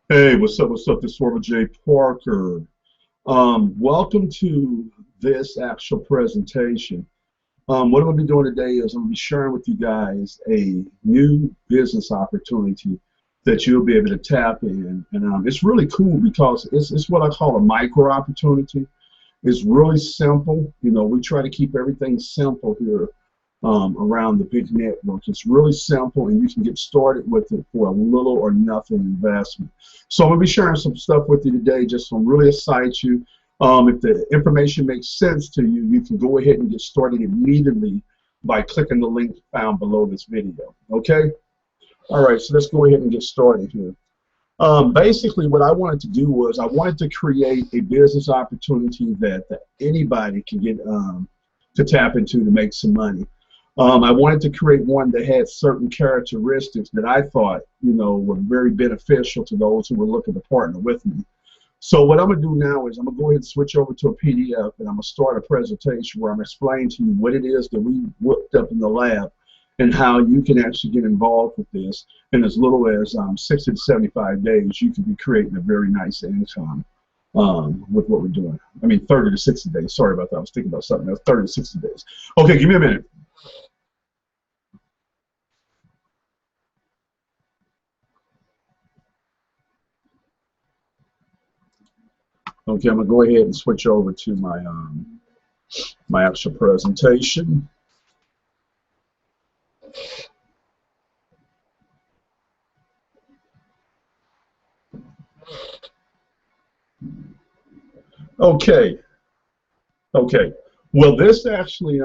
Hey, what's up? What's up? This is Swerve J. Parker. Welcome to this actual presentation. What I'm going to be doing today is I'm going to be sharing with you guys a new business opportunity that you'll be able to tap in. And it's really cool because it's what I call a micro opportunity. It's really simple. You know, we try to keep everything simple here around the big network. It's really simple, and you can get started with it for a little or nothing investment. So I'm going to be sharing some stuff with you today, just to really excite you. If the information makes sense to you, you can go ahead and get started immediately by clicking the link found below this video. Okay? All right, so let's go ahead and get started here. Basically, what I wanted to do was I wanted to create a business opportunity that anybody can get to tap into to make some money. I wanted to create one that had certain characteristics that I thought, you know, were very beneficial to those who were looking to partner with me. So what I'm going to do now is I'm going to go ahead and switch over to a PDF, and I'm going to start a presentation where I'm explaining to you what it is that we whipped up in the lab and how you can actually get involved with this. In as little as 60 to 75 days, you can be creating a very nice income with what we're doing. I mean, 30 to 60 days. Sorry about that. I was thinking about something else. 30 to 60 days. Okay, give me a minute. Okay, I'm gonna go ahead and switch over to my actual presentation. Okay, okay. Well, this actually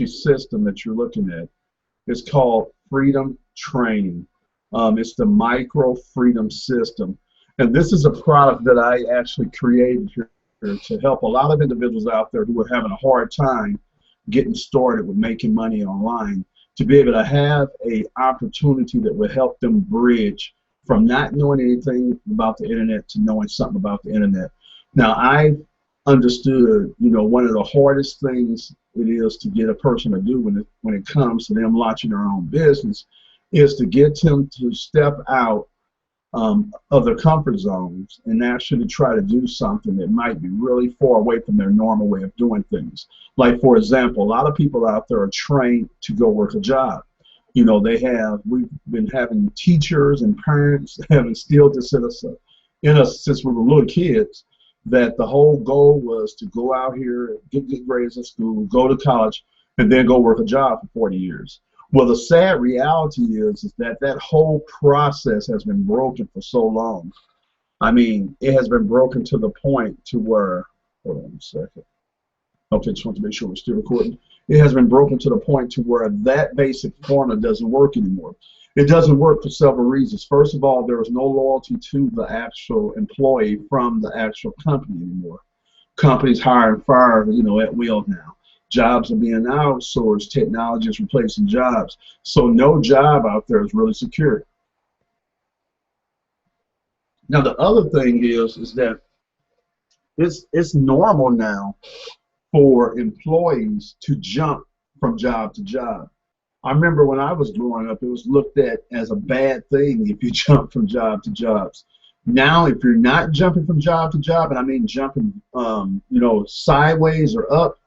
system that you're looking at is called Freedom Training. It's the Micro Freedom System, and this is a product that I actually created here to help a lot of individuals out there who are having a hard time getting started with making money online, to be able to have a opportunity that will help them bridge from not knowing anything about the internet to knowing something about the internet. Now, I understood, you know, one of the hardest things it is to get a person to do when it comes to them launching their own business is to get them to step out of their comfort zones and actually try to do something that might be really far away from their normal way of doing things. Like, for example, a lot of people out there are trained to go work a job. You know, we've been having teachers and parents have instilled this in us since we were little kids, that the whole goal was to go out here, get good grades in school, go to college, and then go work a job for 40 years. Well, the sad reality is that that whole process has been broken for so long. I mean, it has been broken to the point to where, hold on a second. Okay, just want to make sure we're still recording. It has been broken to the point to where that basic formula doesn't work anymore. It doesn't work for several reasons. First of all, there is no loyalty to the actual employee from the actual company anymore. Companies hire and fire, you know, at will now. Jobs are being outsourced. Technology is replacing jobs. So no job out there is really secure. Now the other thing is that it's normal now for employees to jump from job to job. I remember when I was growing up, it was looked at as a bad thing if you jump from job to jobs. Now, if you're not jumping from job to job, and I mean jumping, you know, sideways or up,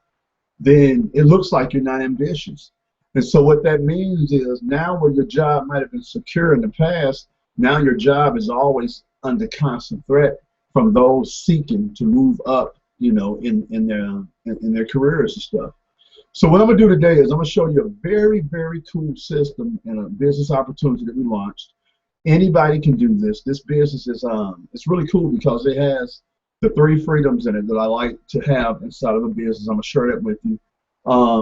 then it looks like you're not ambitious. And so what that means is now where your job might have been secure in the past, now your job is always under constant threat from those seeking to move up, you know, in their careers and stuff. So what I'm going to do today is I'm going to show you a very, very cool system and a business opportunity that we launched. Anybody can do this. This business is it's really cool because it has the three freedoms in it that I like to have inside of a business. I'm going to share that with you.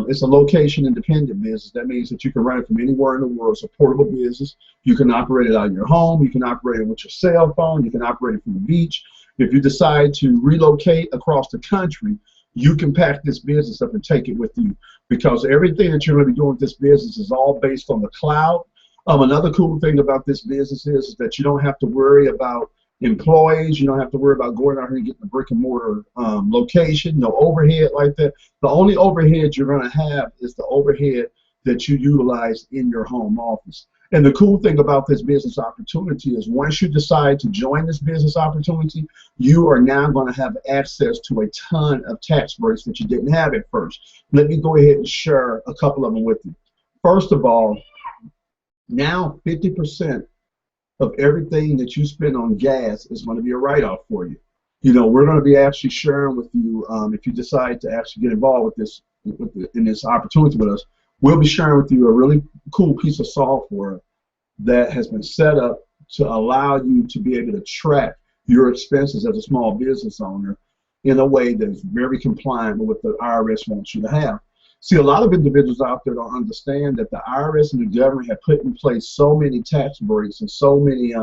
It's a location independent business. That means that you can run it from anywhere in the world. It's a portable business. You can operate it out of your home. You can operate it with your cell phone. You can operate it from the beach. If you decide to relocate across the country, you can pack this business up and take it with you, because everything that you're going to be doing with this business is all based on the cloud. Another cool thing about this business is that you don't have to worry about employees. You don't have to worry about going out here and getting a brick and mortar location, no overhead like that. The only overhead you're going to have is the overhead that you utilize in your home office. And the cool thing about this business opportunity is once you decide to join this business opportunity, you are now going to have access to a ton of tax breaks that you didn't have at first. Let me go ahead and share a couple of them with you. First of all, now 50% of everything that you spend on gas is going to be a write-off for you. You know, we're going to be actually sharing with you, if you decide to actually get involved with this, in this opportunity with us, we'll be sharing with you a really cool piece of software that has been set up to allow you to be able to track your expenses as a small business owner in a way that is very compliant with what the IRS wants you to have. See, a lot of individuals out there don't understand that the IRS and the government have put in place so many tax breaks and so many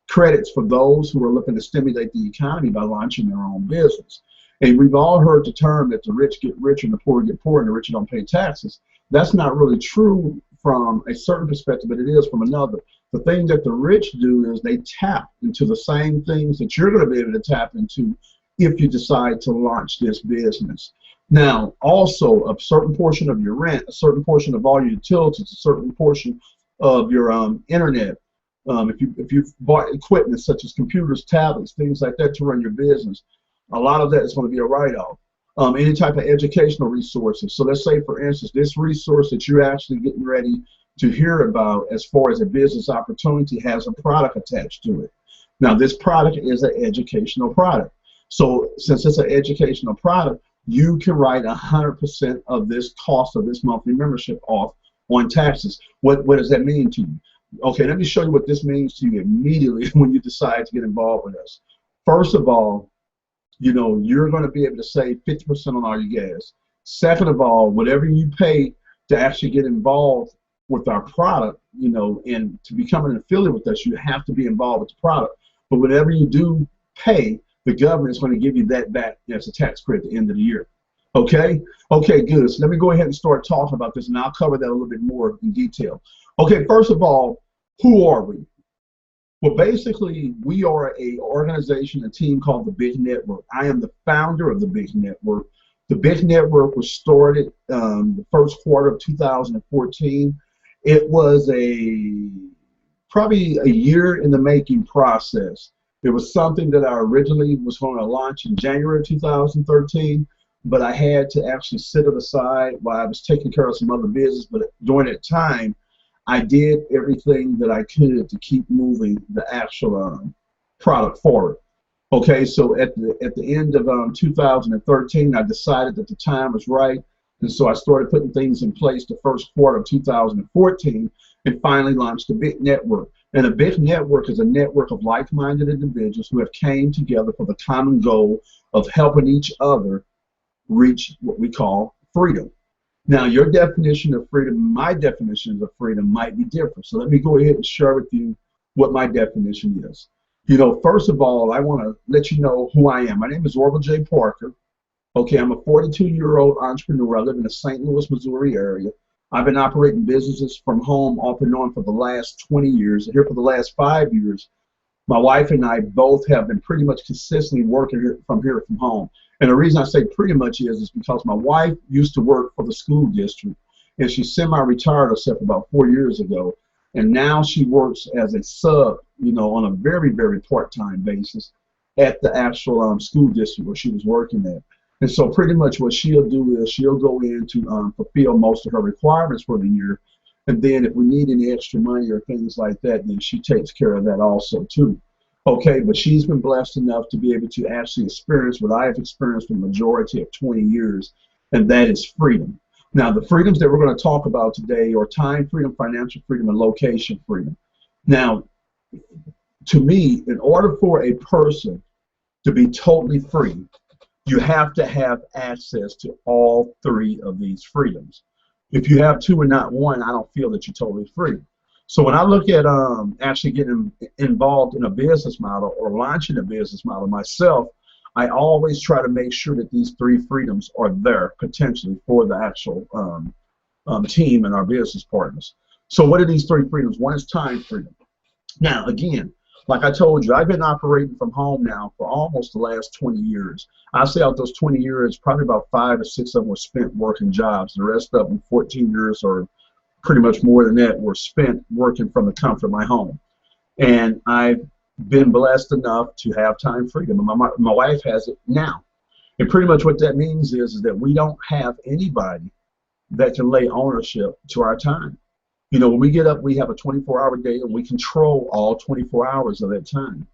credits for those who are looking to stimulate the economy by launching their own business. And we've all heard the term that the rich get richer and the poor get poorer and the rich don't pay taxes. That's not really true from a certain perspective, but it is from another. The thing that the rich do is they tap into the same things that you're going to be able to tap into if you decide to launch this business. Now, also, a certain portion of your rent, a certain portion of all your utilities, a certain portion of your internet, if you've bought equipment such as computers, tablets, things like that to run your business, a lot of that is going to be a write-off. Any type of educational resources. So let's say, for instance, this resource that you're actually getting ready to hear about as far as a business opportunity has a product attached to it. Now, this product is an educational product. So since it's an educational product, you can write 100% of this cost of this monthly membership off on taxes. What does that mean to you? Okay, let me show you what this means to you immediately when you decide to get involved with us. First of all, you know, you're going to be able to save 50% on all your gas. Second of all, whatever you pay to actually get involved with our product, you know, and to become an affiliate with us, you have to be involved with the product. But whatever you do pay, the government is going to give you that back as a tax credit at the end of the year. Okay? Okay, good. So let me go ahead and start talking about this, and I'll cover that a little bit more in detail. Okay, first of all, who are we? Well, basically, we are an organization, a team called the Big Network. I am the founder of the Big Network. The Big Network was started the first quarter of 2014. It was probably a year in the making process. It was something that I originally was going to launch in January of 2013, but I had to actually set it aside while I was taking care of some other business. But during that time, I did everything that I could to keep moving the actual product forward. Okay, so at the end of 2013, I decided that the time was right, and so I started putting things in place the first quarter of 2014, and finally launched the Big Network. And a Big Network is a network of like-minded individuals who have came together for the common goal of helping each other reach what we call freedom. Now, your definition of freedom, my definition of freedom might be different. So let me go ahead and share with you what my definition is. You know, first of all, I want to let you know who I am. My name is Orville J. Parker. Okay, I'm a 42-year-old entrepreneur. I live in the St. Louis, Missouri area. I've been operating businesses from home off and on for the last 20 years. And here for the last 5 years, my wife and I both have been pretty much consistently working here from home. And the reason I say pretty much is because my wife used to work for the school district, and she semi-retired herself about 4 years ago. And now she works as a sub, you know, on a very, very part-time basis at the actual school district where she was working at. And so pretty much what she'll do is she'll go in to fulfill most of her requirements for the year. And then if we need any extra money or things like that, then she takes care of that also too. Okay, but she's been blessed enough to be able to actually experience what I have experienced for the majority of 20 years, and that is freedom. Now, the freedoms that we're going to talk about today are time freedom, financial freedom, and location freedom. Now, to me, in order for a person to be totally free, you have to have access to all three of these freedoms. If you have two and not one, I don't feel that you're totally free. So when I look at actually getting involved in a business model or launching a business model myself, I always try to make sure that these three freedoms are there potentially for the actual team and our business partners. So what are these three freedoms? One is time freedom. Now, again, like I told you, I've been operating from home now for almost the last 20 years. I say out those 20 years, probably about 5 or 6 of them were spent working jobs. The rest of them, 14 years or pretty much more than that were spent working from the comfort of my home. And I've been blessed enough to have time freedom. And my wife has it now. And pretty much what that means is that we don't have anybody that can lay ownership to our time. You know, when we get up, we have a 24-hour day, and we control all 24 hours of that time.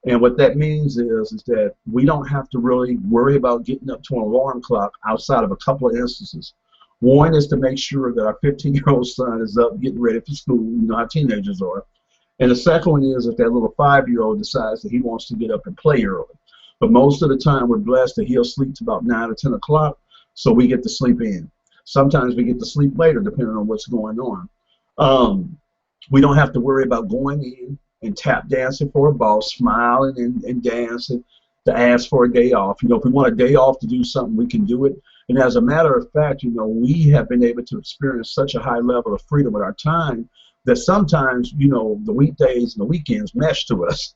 And what that means is that we don't have to really worry about getting up to an alarm clock outside of a couple of instances. One is to make sure that our 15-year-old son is up getting ready for school. You know how teenagers are. And the second one is if that little 5-year-old decides that he wants to get up and play early. But most of the time, we're blessed that he'll sleep to about 9 or 10 o'clock, so we get to sleep in. Sometimes we get to sleep later, depending on what's going on. We don't have to worry about going in and tap dancing for a boss, smiling and dancing to ask for a day off. You know, if we want a day off to do something, we can do it. And as a matter of fact, you know, we have been able to experience such a high level of freedom with our time that sometimes, you know, the weekdays and the weekends mesh to us.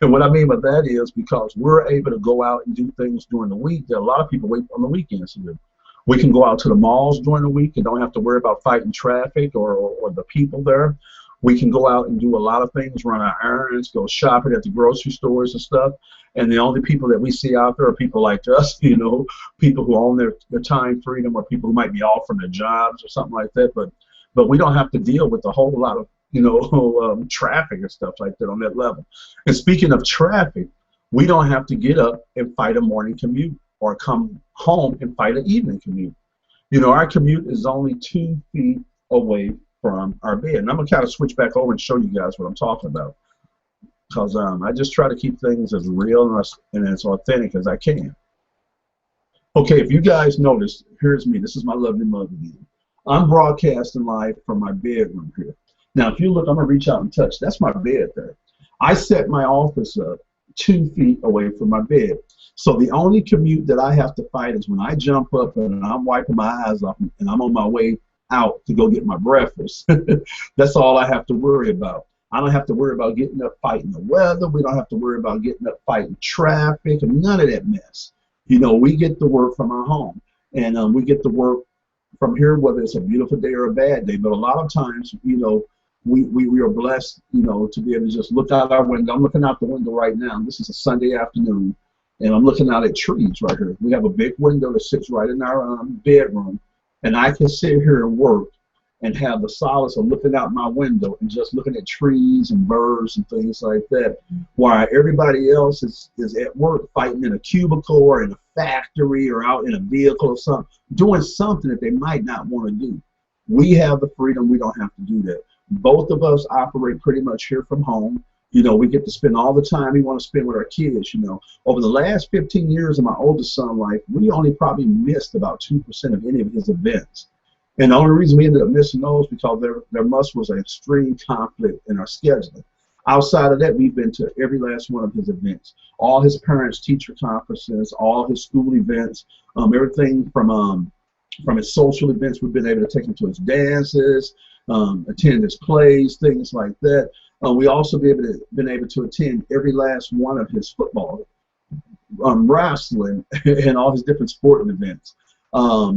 And what I mean by that is because we're able to go out and do things during the week that a lot of people wait on the weekends to do. We can go out to the malls during the week and don't have to worry about fighting traffic or the people there. We can go out and do a lot of things, run our errands, go shopping at the grocery stores and stuff. And the only people that we see out there are people like us, you know, people who own their time freedom, or people who might be off from their jobs or something like that. But we don't have to deal with a whole lot of, you know, traffic and stuff like that on that level. And speaking of traffic, we don't have to get up and fight a morning commute or come home and fight an evening commute. You know, our commute is only 2 feet away from our bed. And I'm going to kind of switch back over and show you guys what I'm talking about, because I just try to keep things as real and as authentic as I can. Okay, if you guys notice, here's me. This is my lovely mother again. I'm broadcasting live from my bedroom here. Now, if you look, I'm going to reach out and touch. That's my bed there. I set my office up 2 feet away from my bed. So the only commute that I have to fight is when I jump up and I'm wiping my eyes off and I'm on my way out to go get my breakfast. That's all I have to worry about. I don't have to worry about getting up fighting the weather. We don't have to worry about getting up fighting traffic and none of that mess. You know, we get to work from our home, and we get to work from here, whether it's a beautiful day or a bad day. But a lot of times, you know, we are blessed, you know, to be able to just look out our window. I'm looking out the window right now. This is a Sunday afternoon, and I'm looking out at trees right here. We have a big window that sits right in our bedroom, and I can sit here and work and have the solace of looking out my window and just looking at trees and birds and things like that, while everybody else is at work fighting in a cubicle or in a factory or out in a vehicle or something, doing something that they might not want to do. We have the freedom. We don't have to do that. Both of us operate pretty much here from home. You know, we get to spend all the time we want to spend with our kids. You know, over the last 15 years of my oldest son's life, we only probably missed about 2% of any of his events. And the only reason we ended up missing those because there was an extreme conflict in our scheduling. Outside of that, we've been to every last one of his events, all his parents' teacher conferences, all his school events, everything from his social events. We've been able to take him to his dances, attend his plays, things like that. We also been able to attend every last one of his football, wrestling, and all his different sporting events.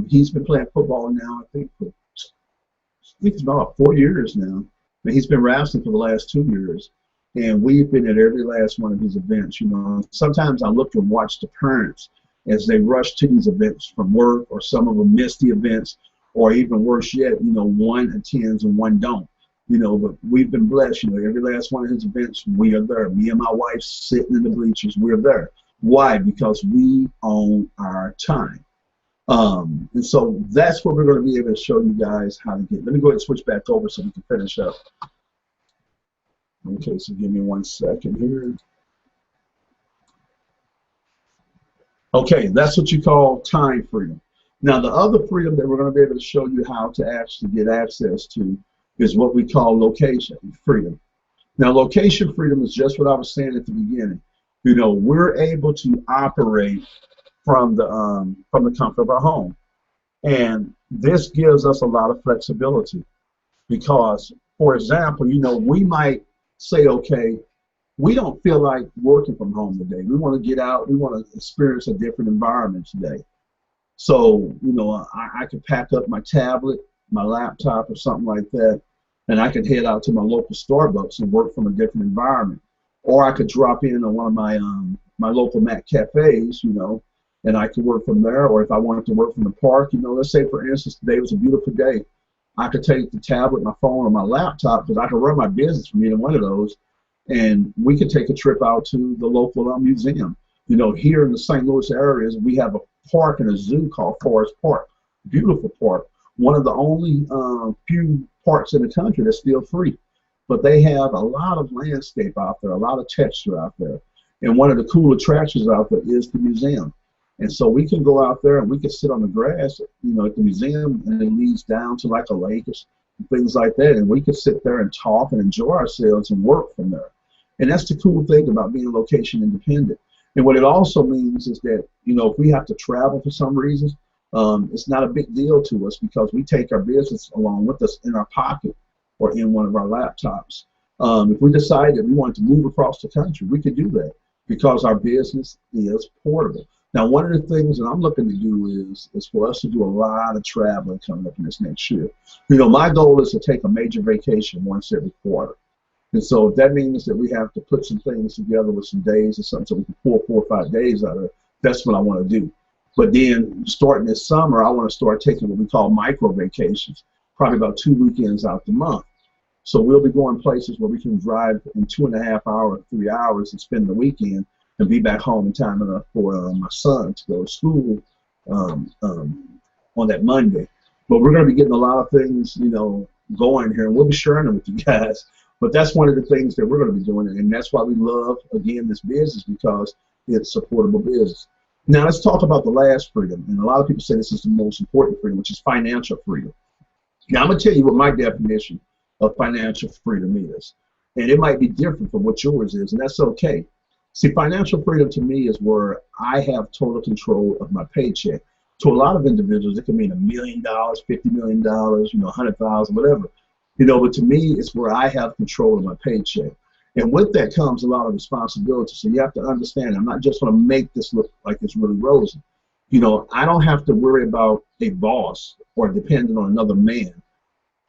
He's been playing football now, I think it's about 4 years now. But he's been wrestling for the last 2 years, and we've been at every last one of his events. You know, sometimes I look and watch the parents as they rush to these events from work, or some of them miss the events, or even worse yet, you know, one attends and one don't. You know, but we've been blessed. You know, every last one of his events, we are there. Me and my wife sitting in the bleachers, we're there. Why? Because we own our time. And so that's what we're going to be able to show you guys how to get. Let me go ahead and switch back over so we can finish up. Okay, so give me 1 second here. Okay, that's what you call time freedom. Now, the other freedom that we're going to be able to show you how to actually get access to is what we call location freedom. Now, location freedom is just what I was saying at the beginning. You know, we're able to operate from the comfort of our home, and this gives us a lot of flexibility because, for example, you know, we might say, okay, we don't feel like working from home today. We want to get out. We want to experience a different environment today. So, you know, I could pack up my tablet, my laptop or something like that, and I could head out to my local Starbucks and work from a different environment. Or I could drop in on one of my my local Mac cafes, you know, and I could work from there. Or if I wanted to work from the park, you know, let's say for instance today was a beautiful day, I could take the tablet, my phone, or my laptop, because I could run my business from either one of those, and we could take a trip out to the local museum. You know, here in the St. Louis areas, we have a park and a zoo called Forest Park. Beautiful park. One of the only few parks in the country that's still free. But they have a lot of landscape out there, a lot of texture out there. And one of the cool attractions out there is the museum. And so we can go out there and we can sit on the grass, you know, at the museum, and it leads down to like a lake or things like that. And we can sit there and talk and enjoy ourselves and work from there. And that's the cool thing about being location independent. And what it also means is that, you know, if we have to travel for some reason, it's not a big deal to us because we take our business along with us in our pocket or in one of our laptops. If we decide that we want to move across the country, we could do that because our business is portable. Now, one of the things that I'm looking to do is for us to do a lot of traveling coming up in this next year. You know, my goal is to take a major vacation once every quarter. And so if that means that we have to put some things together with some days or something so we can pull 4 or 5 days out of it, that's what I want to do. But then starting this summer, I want to start taking what we call micro vacations, probably about 2 weekends out the month. So we'll be going places where we can drive in 2.5 hours, 3 hours and spend the weekend and be back home in time enough for my son to go to school on that Monday. But we're going to be getting a lot of things, you know, going here, and we'll be sharing them with you guys. But that's one of the things that we're going to be doing, and that's why we love, again, this business, because it's a portable business. Now let's talk about the last freedom, and a lot of people say this is the most important freedom, which is financial freedom. Now I'm going to tell you what my definition of financial freedom is, and it might be different from what yours is, and that's okay. See, financial freedom to me is where I have total control of my paycheck. To a lot of individuals, it can mean $1 million, $50 million, you know, 100,000, whatever. You know, but to me, it's where I have control of my paycheck. And with that comes a lot of responsibility. So you have to understand, I'm not just going to make this look like it's really rosy. You know, I don't have to worry about a boss or depending on another man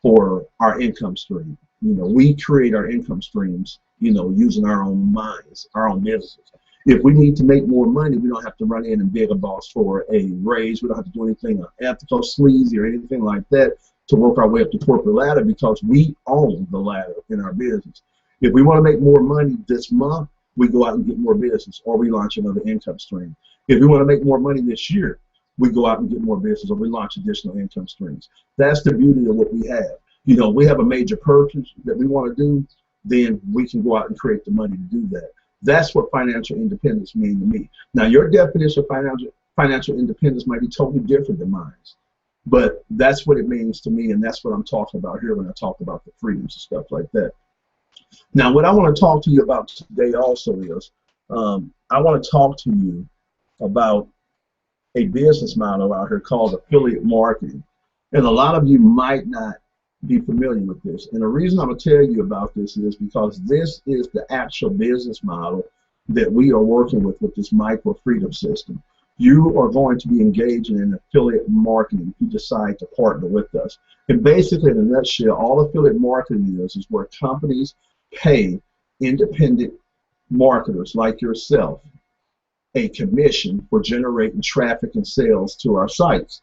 for our income stream. You know, we create our income streams, you know, using our own minds, our own businesses. If we need to make more money, we don't have to run in and beg a boss for a raise. We don't have to do anything ethical, sleazy, or anything like that to work our way up the corporate ladder, because we own the ladder in our business. If we want to make more money this month, we go out and get more business, or we launch another income stream. If we want to make more money this year, we go out and get more business, or we launch additional income streams. That's the beauty of what we have. You know, we have a major purchase that we want to do, then we can go out and create the money to do that. That's what financial independence means to me. Now, your definition of financial independence might be totally different than mine, but that's what it means to me, and that's what I'm talking about here when I talk about the freedoms and stuff like that. Now, what I want to talk to you about today also is I want to talk to you about a business model out here called affiliate marketing. And a lot of you might not be familiar with this. And the reason I'm going to tell you about this is because this is the actual business model that we are working with this micro freedom system. You are going to be engaging in affiliate marketing if you decide to partner with us. And basically, in a nutshell, all affiliate marketing is where companies pay independent marketers like yourself a commission for generating traffic and sales to our sites.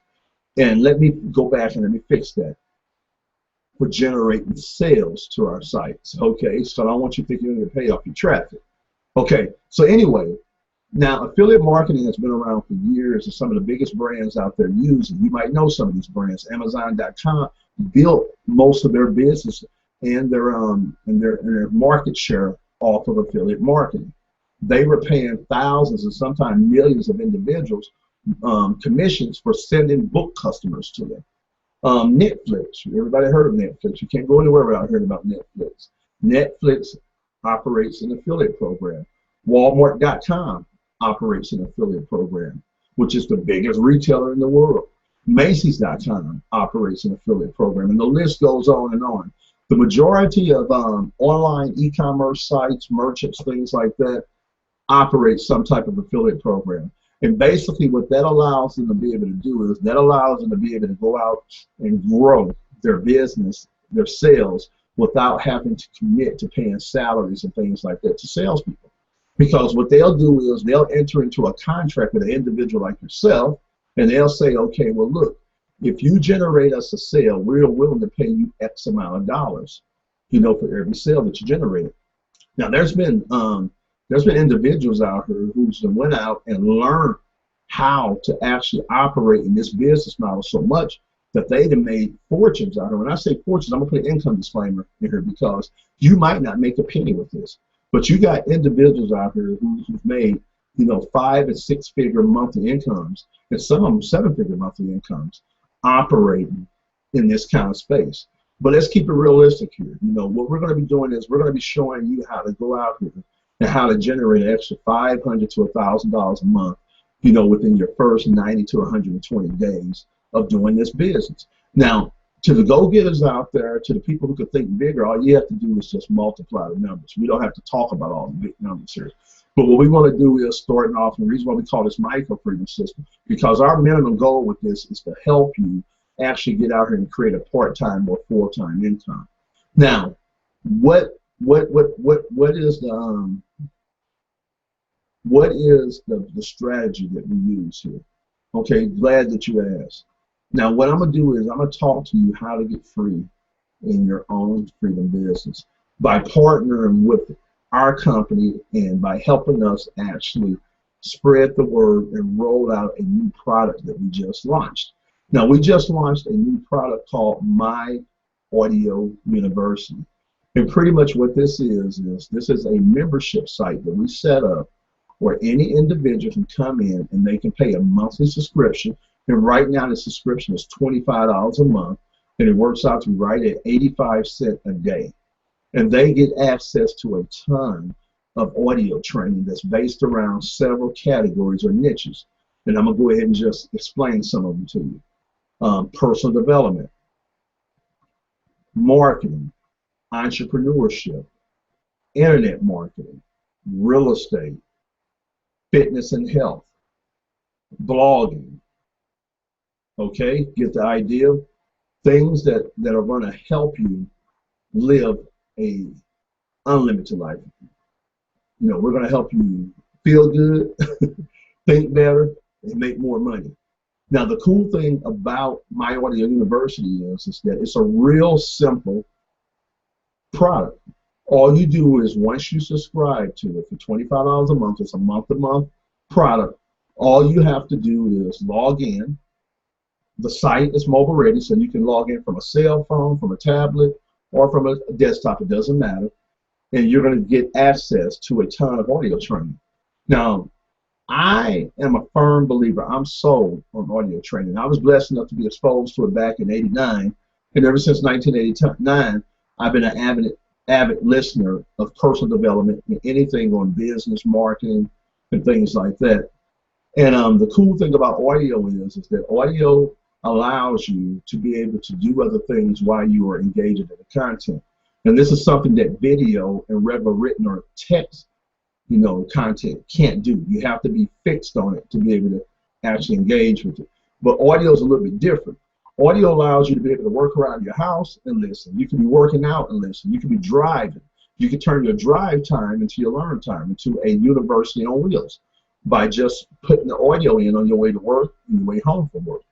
And let me go back and let me fix that. For generating sales to our sites. Okay, so I don't want you to think you're going to pay off your traffic. Okay, so anyway, now affiliate marketing has been around for years, and some of the biggest brands out there use it. You might know some of these brands. Amazon.com built most of their business and their market share off of affiliate marketing. They were paying thousands and sometimes millions of individuals commissions for sending book customers to them. Netflix, everybody heard of Netflix. You can't go anywhere without hearing about Netflix. Netflix operates an affiliate program. Walmart.com operates an affiliate program, which is the biggest retailer in the world. Macy's.com operates an affiliate program, and the list goes on and on. The majority of online e-commerce sites, merchants, things like that, operate some type of affiliate program. And basically what that allows them to be able to do is that allows them to be able to go out and grow their business, their sales, without having to commit to paying salaries and things like that to salespeople. Because what they'll do is they'll enter into a contract with an individual like yourself, and they'll say, okay, well, look, if you generate us a sale, we're willing to pay you X amount of dollars, for every sale that you generate. Now, there's been individuals out here who's went out and learned how to actually operate in this business model so much that they've made fortunes out here. When I say fortunes, I'm gonna put an income disclaimer in here because you might not make a penny with this, but you got individuals out here who've made 5- and 6-figure monthly incomes, and some of them 7-figure monthly incomes, operating in this kind of space. But let's keep it realistic here. What we're going to be doing is we're going to be showing you how to go out here and how to generate an extra $500 to $1,000 a month, within your first 90 to 120 days of doing this business. Now, to the go-getters out there, to the people who can think bigger, all you have to do is just multiply the numbers. We don't have to talk about all the big numbers here. But what we want to do is starting off, and the reason why we call this micro freedom system, because our minimum goal with this is to help you actually get out here and create a part-time or full-time income. Now, what is the strategy that we use here? Okay, glad that you asked. Now, what I'm gonna do is I'm gonna talk to you how to get free in your own freedom business by partnering with our company and by helping us actually spread the word and roll out a new product that we just launched. Now, we just launched a new product called My Audio University. And pretty much what this is this is a membership site that we set up where any individual can come in and they can pay a monthly subscription. And right now the subscription is $25 a month, and it works out to right at 85 cents a day. And they get access to a ton of audio training that's based around several categories or niches. And I'm going to go ahead and just explain some of them to you. Personal development, marketing, entrepreneurship, internet marketing, real estate, fitness and health, blogging. Okay, get the idea? Things that are going to help you live a unlimited life. We're going to help you feel good, think better, and make more money. Now, the cool thing about My Audio University is that it's a real simple product. All you do is once you subscribe to it for $25 a month, it's a month-to-month product. All you have to do is log in. The site is mobile ready, so you can log in from a cell phone, from a tablet, or from a desktop, it doesn't matter. And you're going to get access to a ton of audio training. Now, I am a firm believer. I'm sold on audio training. I was blessed enough to be exposed to it back in '89, and ever since 1989, I've been an avid listener of personal development and anything on business, marketing, and things like that. And the cool thing about audio is that audio allows you to be able to do other things while you are engaging in the content. And this is something that video and regular written or text, content can't do. You have to be fixed on it to be able to actually engage with it. But audio is a little bit different. Audio allows you to be able to work around your house and listen. You can be working out and listen. You can be driving. You can turn your drive time into your learn time, into a university on wheels by just putting the audio in on your way to work and your way home from work.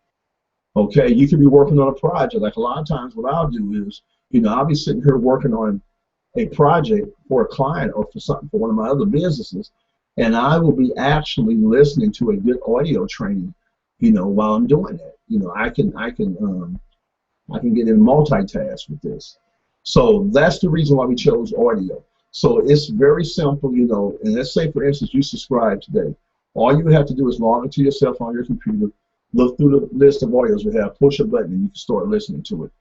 Okay, you could be working on a project. Like a lot of times what I'll do is, I'll be sitting here working on a project for a client or for something for one of my other businesses, and I will be actually listening to a good audio training, while I'm doing that. I can get in multitask with this. So that's the reason why we chose audio. So it's very simple, and let's say, for instance, you subscribe today. All you have to do is log into yourself on your computer, look through the list of audios we have, push a button, and you can start listening to it.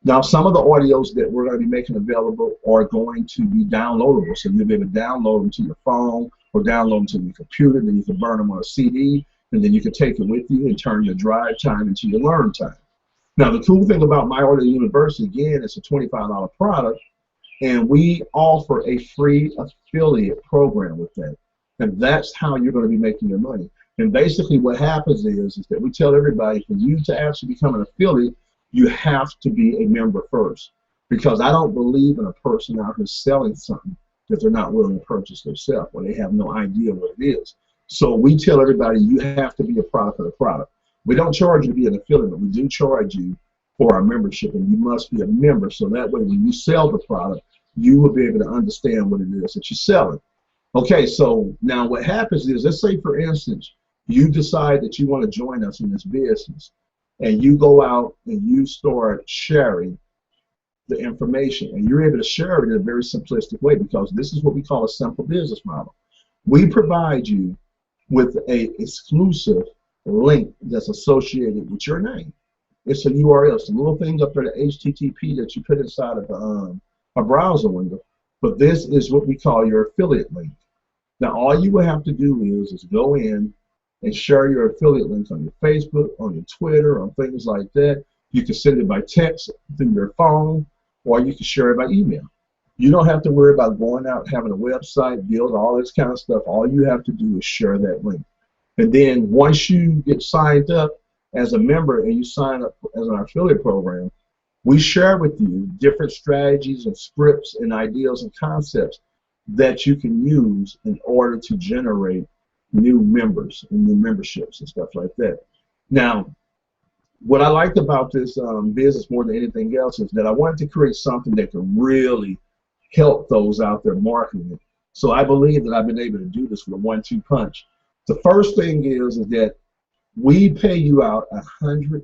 Now, some of the audios that we're going to be making available are going to be downloadable. So you'll be able to download them to your phone or download them to your computer, then you can burn them on a CD, and then you can take it with you and turn your drive time into your learn time. Now, the cool thing about My Audio University, again, it's a $25 product, and we offer a free affiliate program with that. And that's how you're going to be making your money. And basically what happens is that we tell everybody for you to actually become an affiliate, you have to be a member first, because I don't believe in a person out here selling something that they're not willing to purchase themselves, or they have no idea what it is. So we tell everybody you have to be a product of the product. We don't charge you to be an affiliate, but we do charge you for our membership, and you must be a member, so that way when you sell the product, you will be able to understand what it is that you're selling. Okay, so now what happens is, let's say for instance, you decide that you want to join us in this business, and you go out and you start sharing the information, and you're able to share it in a very simplistic way, because this is what we call a simple business model. We provide you with a exclusive link that's associated with your name. It's a URL. It's a little thing up there, the HTTP that you put inside of a browser window. But this is what we call your affiliate link. Now, all you will have to do is go in and share your affiliate links on your Facebook, on your Twitter, on things like that. You can send it by text through your phone, or you can share it by email. You don't have to worry about going out, having a website, build all this kind of stuff. All you have to do is share that link. And then once you get signed up as a member and you sign up as our affiliate program, we share with you different strategies and scripts and ideas and concepts that you can use in order to generate new members and new memberships and stuff like that. Now, what I liked about this business more than anything else is that I wanted to create something that could really help those out there marketing it. So I believe that I've been able to do this with a 1-2 punch. The first thing is that we pay you out 100%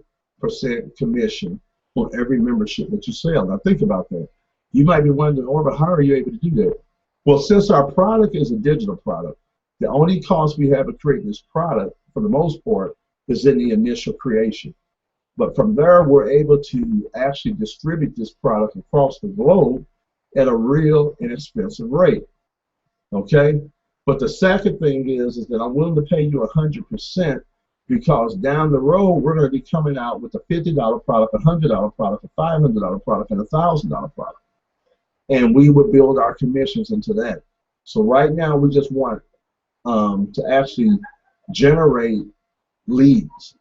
commission on every membership that you sell. Now think about that. You might be wondering, Orville, how are you able to do that? Well, since our product is a digital product, the only cost we have to create this product, for the most part, is in the initial creation. But from there, we're able to actually distribute this product across the globe at a real inexpensive rate. Okay? But the second thing is that I'm willing to pay you 100%, because down the road, we're going to be coming out with a $50 product, a $100 product, a $500 product, and a $1,000 product. And we would build our commissions into that. So right now, we just want to actually generate leads.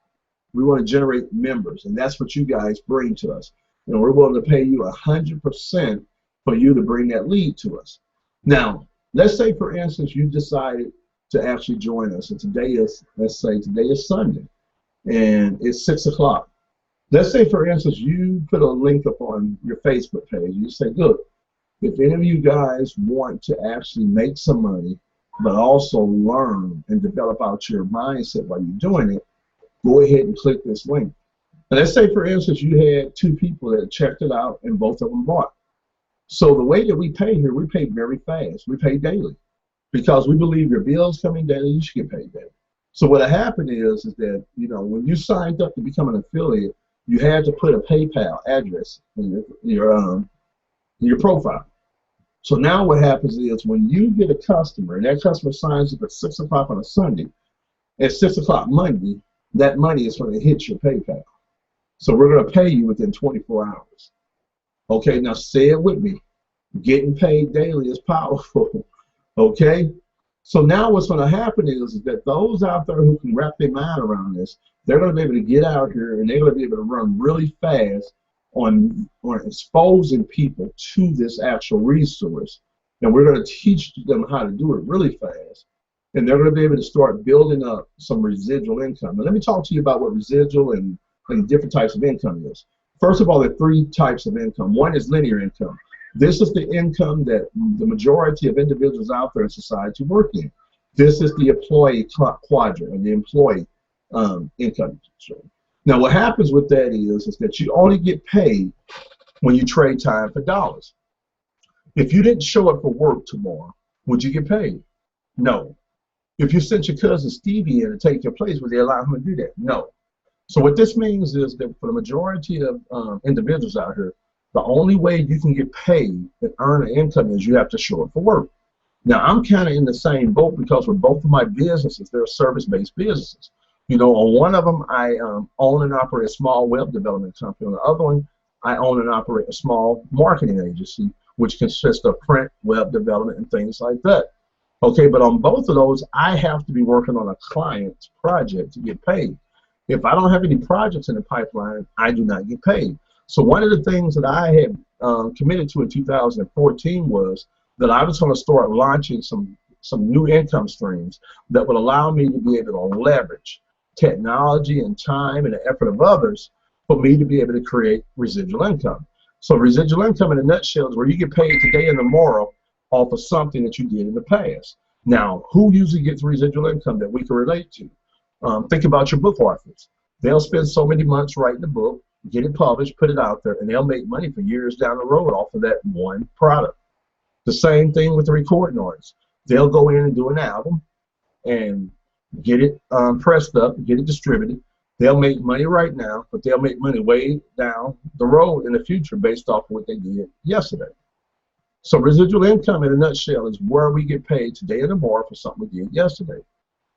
We want to generate members, and that's what you guys bring to us. And we're willing to pay you 100% for you to bring that lead to us. Now, let's say, for instance, you decided to actually join us, and today is, let's say, today is Sunday, and it's 6 o'clock. Let's say, for instance, you put a link up on your Facebook page. You say, look, if any of you guys want to actually make some money, but also learn and develop out your mindset while you're doing it, go ahead and click this link. And let's say, for instance, you had 2 people that checked it out and both of them bought. So the way that we pay here, we pay very fast. We pay daily, because we believe your bills coming daily, you should get paid daily. So what happened is that, you know, when you signed up to become an affiliate, you had to put a PayPal address in your profile. So now what happens is, when you get a customer, and that customer signs up at 6 o'clock on a Sunday, at 6 o'clock Monday, that money is going to hit your PayPal. So we're going to pay you within 24 hours. Okay, now say it with me. Getting paid daily is powerful. Okay? So now what's going to happen is that those out there who can wrap their mind around this, they're going to be able to get out here, and they're going to be able to run really fast on exposing people to this actual resource. And we're going to teach them how to do it really fast. And they're going to be able to start building up some residual income. Now let me talk to you about what residual and different types of income is. First of all, there are 3 types of income. One is linear income. This is the income that the majority of individuals out there in society work in. This is the employee quadrant, or the employee income stream. Now what happens with that is that you only get paid when you trade time for dollars. If you didn't show up for work tomorrow, would you get paid? No. If you sent your cousin Stevie in to take your place, would they allow him to do that? No. So what this means is that for the majority of individuals out here, the only way you can get paid and earn an income is you have to show up for work. Now, I'm kind of in the same boat, because with both of my businesses, they're service-based businesses. You know, on one of them, I own and operate a small web development company. On the other one, I own and operate a small marketing agency, which consists of print, web development, and things like that. Okay, but on both of those, I have to be working on a client's project to get paid. If I don't have any projects in the pipeline, I do not get paid. So one of the things that I had committed to in 2014 was that I was going to start launching some new income streams that would allow me to be able to leverage technology and time and the effort of others for me to be able to create residual income. So residual income in a nutshell is where you get paid today and tomorrow off of something that you did in the past. Now, who usually gets residual income that we can relate to? Think about your book authors. They'll spend so many months writing a book, get it published, put it out there, and they'll make money for years down the road off of that one product. The same thing with the recording artists. They'll go in and do an album and get it pressed up, get it distributed. They'll make money right now, but they'll make money way down the road in the future based off of what they did yesterday. So residual income in a nutshell is where we get paid today and tomorrow for something we did yesterday.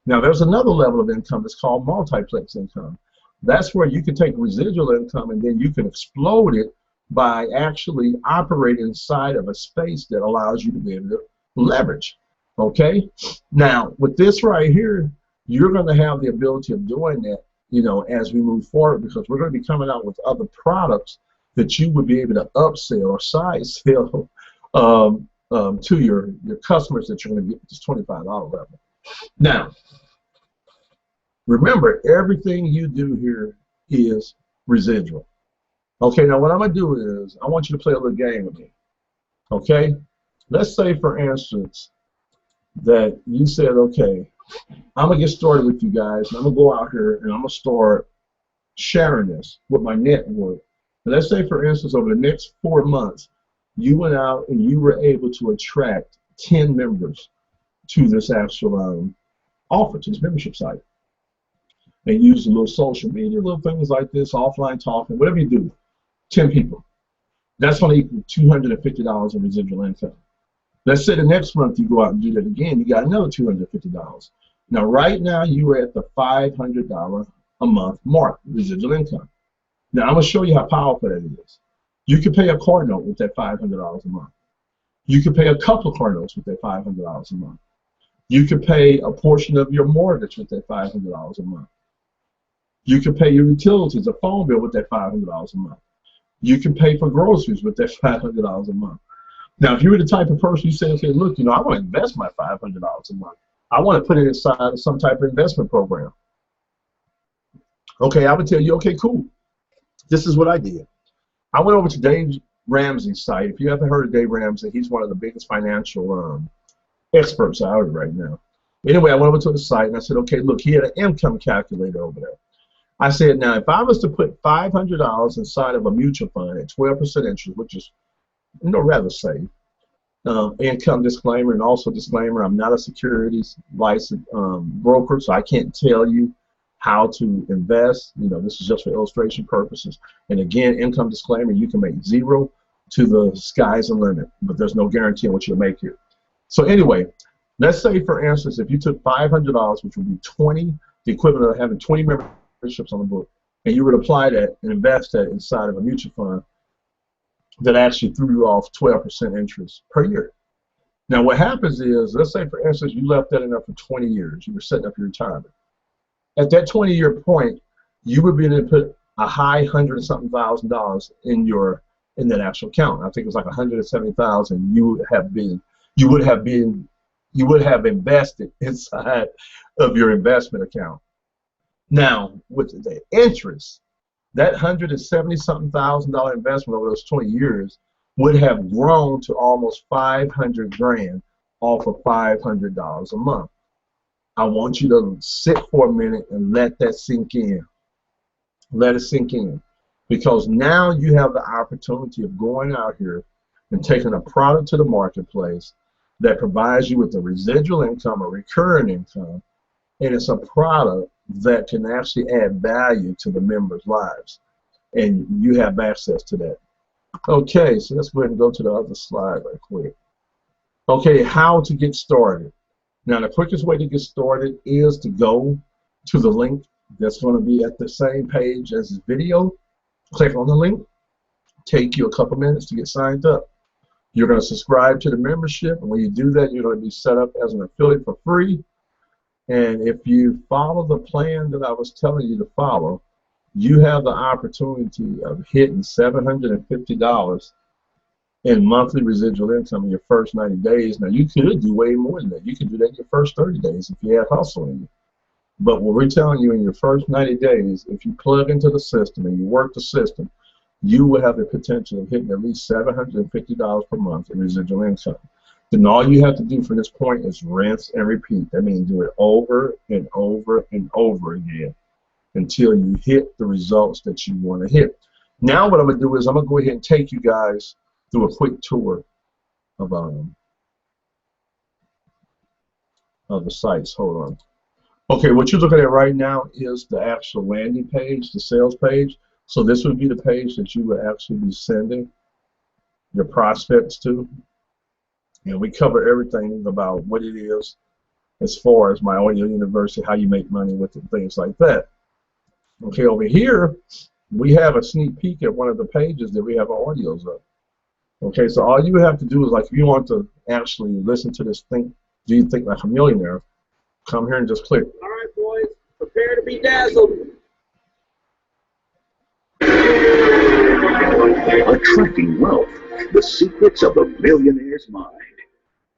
Now there's another level of income that's called multiplex income. That's where you can take residual income and then you can explode it by actually operating inside of a space that allows you to be able to leverage. Okay? Now with this right here, you're going to have the ability of doing that, you know, as we move forward, because we're going to be coming out with other products that you would be able to upsell or side sell to your customers that you're going to get this $25 level. Now, remember, everything you do here is residual. Okay, now what I'm going to do is I want you to play a little game with me. Okay? Let's say, for instance, that you said, okay, I'm going to get started with you guys, and I'm going to go out here and I'm going to start sharing this with my network. And let's say, for instance, over the next 4 months, you went out and you were able to attract 10 members to this actual offer, to this membership site. And use a little social media, little things like this, offline talking, whatever you do, 10 people. That's going to equal $250 in residual income. Let's say the next month you go out and do that again, you got another $250. Now, right now, you are at the $500 a month mark, residual income. Now, I'm going to show you how powerful that is. You can pay a car note with that $500 a month. You can pay a couple of car notes with that $500 a month. You can pay a portion of your mortgage with that $500 a month. You can pay your utilities, a phone bill with that $500 a month. You can pay for groceries with that $500 a month. Now, if you're the type of person you say, okay, look, you know, I want to invest my $500 a month. I want to put it inside of some type of investment program. Okay, I would tell you, okay, cool. This is what I did. I went over to Dave Ramsey's site. If you haven't heard of Dave Ramsey, he's one of the biggest financial experts out there right now. Anyway, I went over to the site and I said, okay, look, he had an income calculator over there. I said, now, if I was to put $500 inside of a mutual fund at 12% interest, which is, you know, rather safe, income disclaimer, and also disclaimer, I'm not a securities licensed broker, so I can't tell you how to invest. You know, this is just for illustration purposes. And again, income disclaimer, you can make zero to the sky's the limit, but there's no guarantee on what you'll make here. So anyway, let's say, for instance, if you took $500, which would be 20, the equivalent of having 20 memberships on the book, and you would apply that and invest that inside of a mutual fund that actually threw you off 12% interest per year. Now, what happens is, let's say, for instance, you left that in there for 20 years. You were setting up your retirement. At that 20-year point, you would be able to put a high $100-something thousand in that actual account. I think it was like $170,000. You would have invested inside of your investment account. Now, with the interest, that $170-something thousand investment over those 20 years would have grown to almost $500,000 off of $500 a month. I want you to sit for a minute and let that sink in. Let it sink in. Because now you have the opportunity of going out here and taking a product to the marketplace that provides you with a residual income, a recurring income, and it's a product that can actually add value to the members' lives. And you have access to that. Okay, so let's go ahead and go to the other slide right quick. Okay, how to get started. Now, the quickest way to get started is to go to the link that's going to be at the same page as this video. Click on the link. Take you a couple minutes to get signed up. You're going to subscribe to the membership, and when you do that, you're going to be set up as an affiliate for free. And if you follow the plan that I was telling you to follow, you have the opportunity of hitting $750 in monthly residual income in your first 90 days. Now, you could do way more than that. You could do that in your first 30 days if you have hustle in you. But what we're telling you, in your first 90 days, if you plug into the system and you work the system, you will have the potential of hitting at least $750 per month in residual income. Then all you have to do from this point is rinse and repeat. That means do it over and over and over again until you hit the results that you want to hit. Now what I'm going to do is I'm going to go ahead and take you guys through a quick tour of the sites. Hold on. Okay, what you're looking at right now is the actual landing page, the sales page. So this would be the page that you would actually be sending your prospects to. And we cover everything about what it is as far as my audio university, how you make money with it, things like that. Okay, over here, we have a sneak peek at one of the pages that we have our audios of. Okay, so all you have to do is, like, if you want to actually listen to this thing, Do You Think Like a Millionaire, come here and just click. All right, boys, prepare to be dazzled. Attracting wealth, the secrets of a millionaire's mind.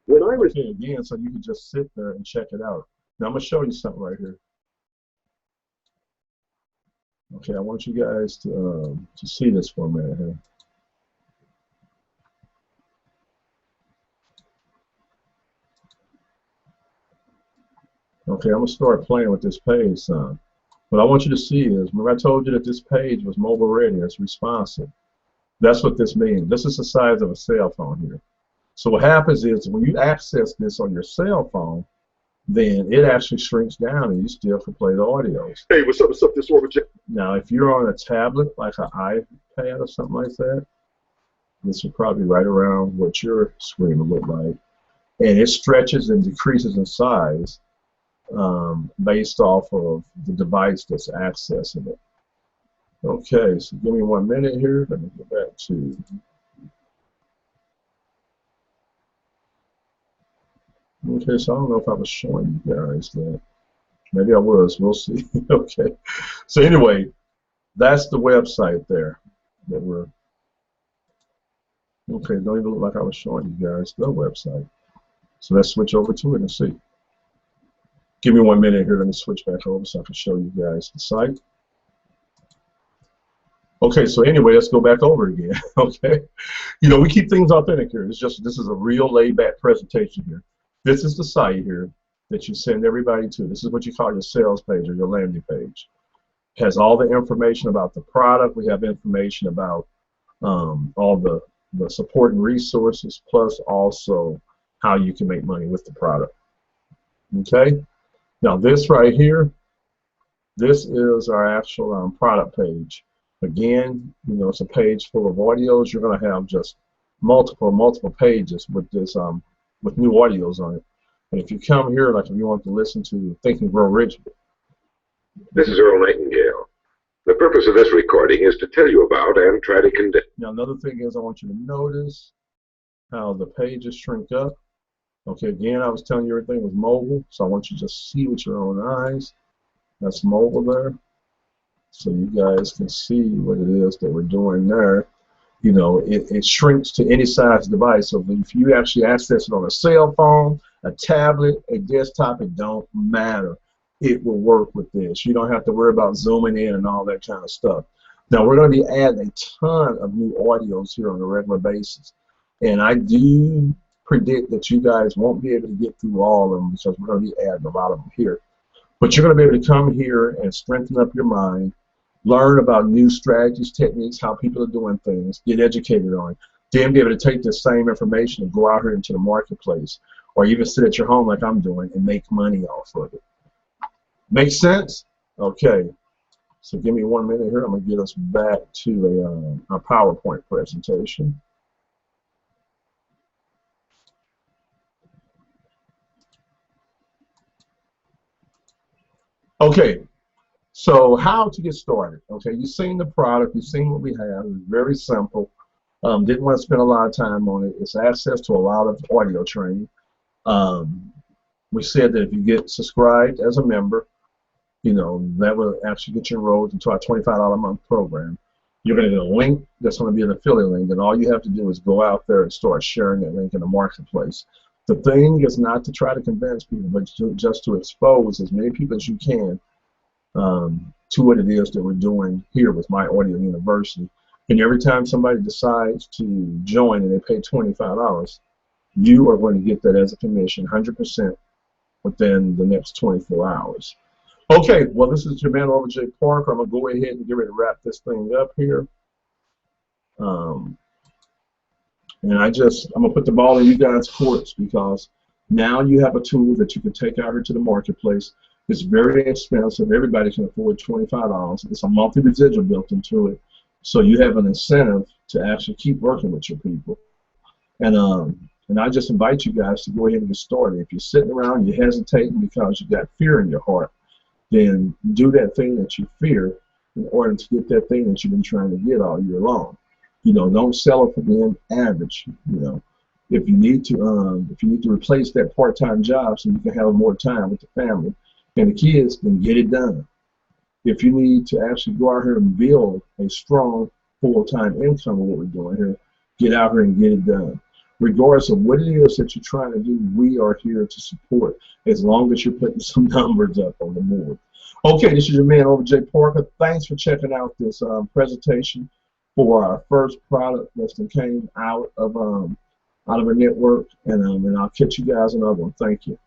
When I was Okay, again, so you can just sit there and check it out. Now I'm going to show you something right here. Okay, I want you guys to see this for a minute here. Okay, I'm going to start playing with this page, son. What I want you to see is, remember I told you that this page was mobile ready, it's responsive. That's what this means. This is the size of a cell phone here. So what happens is when you access this on your cell phone, then it actually shrinks down and you still can play the audios. Hey, what's up, this over Jay? Now, if you're on a tablet, like an iPad or something like that, this will probably right around what your screen will look like. And it stretches and decreases in size based off of the device that's accessing it. Okay, so give me 1 minute here. Let me get back to. Okay, so I don't know if I was showing you guys that. Maybe I was. We'll see. Okay. So anyway, that's the website there that we're. Okay, don't even look like I was showing you guys the website. So let's switch over to it and see. Give me 1 minute here. Let me switch back over so I can show you guys the site. Okay, so anyway, let's go back over again. Okay, you know, we keep things authentic here. It's just, this is a real laid-back presentation here. This is the site here that you send everybody to. This is what you call your sales page or your landing page. It has all the information about the product. We have information about all the support and resources, plus also how you can make money with the product. Okay, now this right here, this is our actual product page. Again, you know, it's a page full of audios. You're going to have just multiple pages with this with new audios on it. And if you come here, like if you want to listen to Think and Grow Rich. This is Earl Nightingale. The purpose of this recording is to tell you about and try to condense. Now another thing is I want you to notice how the pages shrink up. Okay, again, I was telling you everything was mobile, so I want you to just see with your own eyes. That's mobile there. So you guys can see what it is that we're doing there. You know, it shrinks to any size device. So if you actually access it on a cell phone, a tablet, a desktop, it don't matter. It will work with this. You don't have to worry about zooming in and all that kind of stuff. Now, we're going to be adding a ton of new audios here on a regular basis. And I do predict that you guys won't be able to get through all of them because we're going to be adding a lot of them here. But you're going to be able to come here and strengthen up your mind, learn about new strategies, techniques, how people are doing things, get educated on it, then be able to take this same information and go out here into the marketplace or even sit at your home like I'm doing and make money off of it. Make sense? Okay. So give me 1 minute here. I'm going to get us back to a PowerPoint presentation. Okay. So how to get started? Okay, you've seen the product, you've seen what we have. It's very simple. Didn't want to spend a lot of time on it. It's access to a lot of audio training. we said that if you get subscribed as a member, you know, that will actually get you enrolled into our $25 a month program. You're going to get a link that's going to be an affiliate link, and all you have to do is go out there and start sharing that link in the marketplace. The thing is not to try to convince people, but just to expose as many people as you can to what it is that we're doing here with My Audio University. And every time somebody decides to join and they pay $25, you are going to get that as a commission, 100% within the next 24 hours. Okay, well, this is your man, OJ Parker. I'm going to go ahead and get ready to wrap this thing up here. And I'm going to put the ball in you guys' courts, because now you have a tool that you can take out here to the marketplace. It's very expensive. Everybody can afford $25. It's a monthly residual built into it. So you have an incentive to actually keep working with your people. And I just invite you guys to go ahead and get started. If you're sitting around, you're hesitating because you got fear in your heart, then do that thing that you fear in order to get that thing that you've been trying to get all year long. You know, don't settle for being average. You know, if you need to replace that part-time job so you can have more time with the family and the kids, then get it done. If you need to actually go out here and build a strong full-time income of what we're doing here, get out here and get it done. Regardless of what it is that you're trying to do, we are here to support, as long as you're putting some numbers up on the board. Okay, this is your man, OJ Parker. Thanks for checking out this presentation for our first product that came out of our network, and I'll catch you guys another one. Thank you.